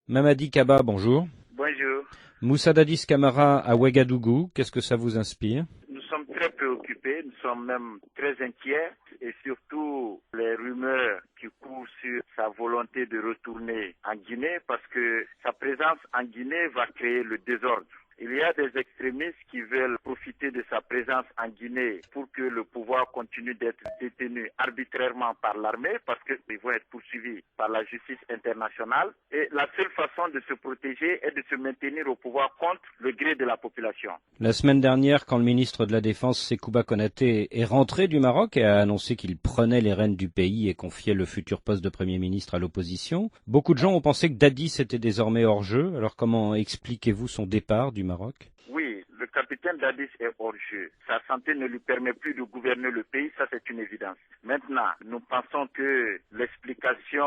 Mamadi Kaba, bonjour. Bonjour. Moussa Dadis Camara à Ouagadougou, qu'est-ce que ça vous inspire? Nous sommes très préoccupés, nous sommes même très inquiets et surtout les rumeurs qui courent sur sa volonté de retourner en Guinée parce que sa présence en Guinée va créer le désordre. Il y a des extrémistes qui veulent profiter de sa présence en Guinée pour que le pouvoir continue d'être détenu arbitrairement par l'armée parce qu'ils vont être poursuivis par la justice internationale. Et la seule façon de se protéger est de se maintenir au pouvoir contre le gré de la population. La semaine dernière, quand le ministre de la Défense, Sekouba Konaté, est rentré du Maroc et a annoncé qu'il prenait les rênes du pays et confiait le futur poste de Premier ministre à l'opposition, beaucoup de gens ont pensé que Dadis était désormais hors jeu. Alors comment expliquez-vous son départ du Maroc? Oui, le capitaine Dadis est hors jeu. Sa santé ne lui permet plus de gouverner le pays, ça c'est une évidence. Maintenant, nous pensons que l'explication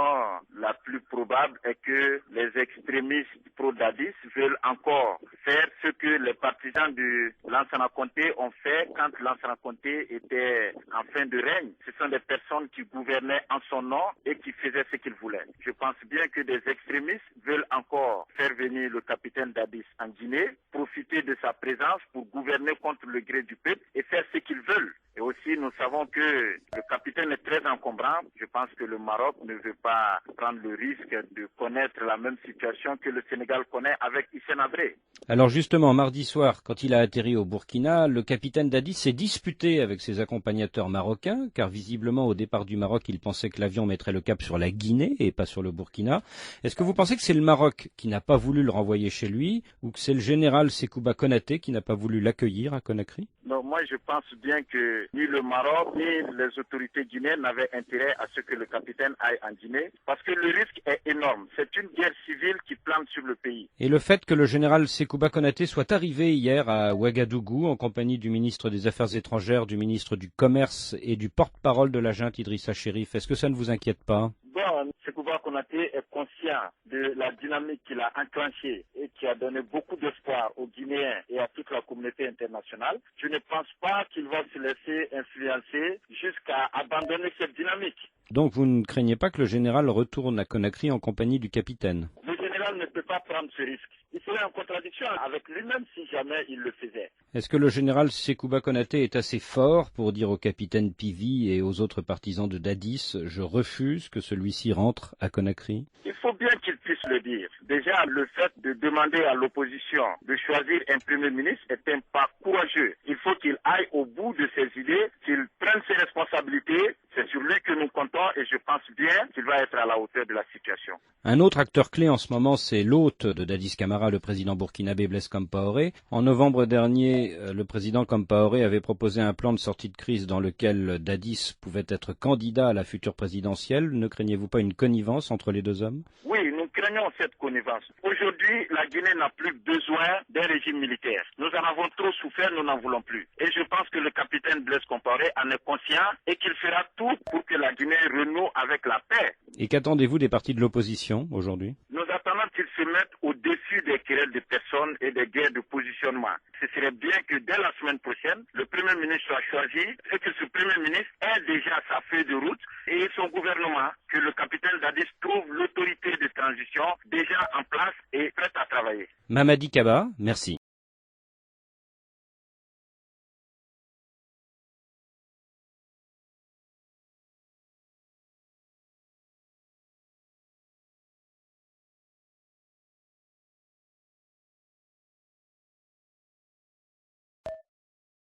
la plus probable est que les extrémistes pro-Dadis veulent encore faire ce que les partisans de Lansana Conté ont fait quand Lansana Conté était en fin de règne. Ce sont des personnes qui gouvernaient en son nom et qui faisaient ce qu'ils voulaient. Je pense bien que des extrémistes veulent encore faire venir le capitaine Dadis en Guinée, profiter de sa présence pour gouverner contre le gré du peuple et faire ce qu'ils veulent. Et aussi, nous savons que le capitaine est très encombrant. Je pense que le Maroc ne veut pas prendre le risque de connaître la même situation que le Sénégal connaît avec Hissène Habré. Alors justement, mardi soir, quand il a atterri au Burkina, le capitaine Dadis s'est disputé avec ses accompagnateurs marocains, car visiblement au départ du Maroc, il pensait que l'avion mettrait le cap sur la Guinée et pas sur le Burkina. Est-ce que vous pensez que c'est le Maroc qui n'a pas voulu le renvoyer chez lui, ou que c'est le général Sekouba Konaté qui n'a pas voulu l'accueillir à Conakry? Non, moi je pense bien que ni le Maroc ni les autorités guinéennes n'avaient intérêt à ce que le capitaine aille en Guinée, parce que le risque est énorme. C'est une guerre civile qui plane sur le pays. Et le fait que le général Sekouba Konaté soit arrivé hier à Ouagadougou en compagnie du ministre des Affaires étrangères, du ministre du Commerce et du porte-parole de la junte Idrissa Chérif, est-ce que ça ne vous inquiète pas? Bon, Sekouba Konaté est conscient de la dynamique qu'il a enclenchée et qui a donné beaucoup d'espoir aux Guinéens et à toute la communauté internationale. Je ne pense pas qu'il va se laisser influencer jusqu'à abandonner cette dynamique. Donc vous ne craignez pas que le général retourne à Conakry en compagnie du capitaine? Le général ne peut pas prendre ce risque. Il serait en contradiction avec lui-même si jamais il le faisait. Est-ce que le général Sekouba Konaté est assez fort pour dire au capitaine Pivi et aux autres partisans de Dadis « Je refuse que celui-ci rentre à Conakry » ? Il faut bien qu'il puisse le dire. Déjà, le fait de demander à l'opposition de choisir un premier ministre est un pas courageux. Il faut qu'il aille au bout de ses idées, qu'il prenne ses responsabilités. C'est sur lui que nous comptons et je pense bien qu'il va être à la hauteur de la situation. Un autre acteur clé en ce moment, c'est l'hôte de Dadis Camara, le président burkinabé Blaise Compaoré. En novembre dernier, le président Compaoré avait proposé un plan de sortie de crise dans lequel Dadis pouvait être candidat à la future présidentielle. Ne craignez-vous pas une connivence entre les deux hommes? Oui, nous craignons cette connivence. Aujourd'hui, la Guinée n'a plus besoin d'un régime militaire. Nous en avons trop souffert, nous n'en voulons plus. Et je pense que le capitaine Blaise Compaoré en est conscient et qu'il fera tout pour que la Guinée renoue avec la paix. Et qu'attendez-vous des partis de l'opposition aujourd'hui? Nous attendons qu'ils se mettent au-dessus des querelles de personnes et des guerres de positionnement. Ce serait bien que dès la semaine prochaine, le Premier ministre soit choisi et que ce Premier ministre ait déjà sa feuille de route et son gouvernement, que le capitaine Dadis trouve l'autorité de transition déjà en place et prête à travailler. Mamadi Kaba, merci.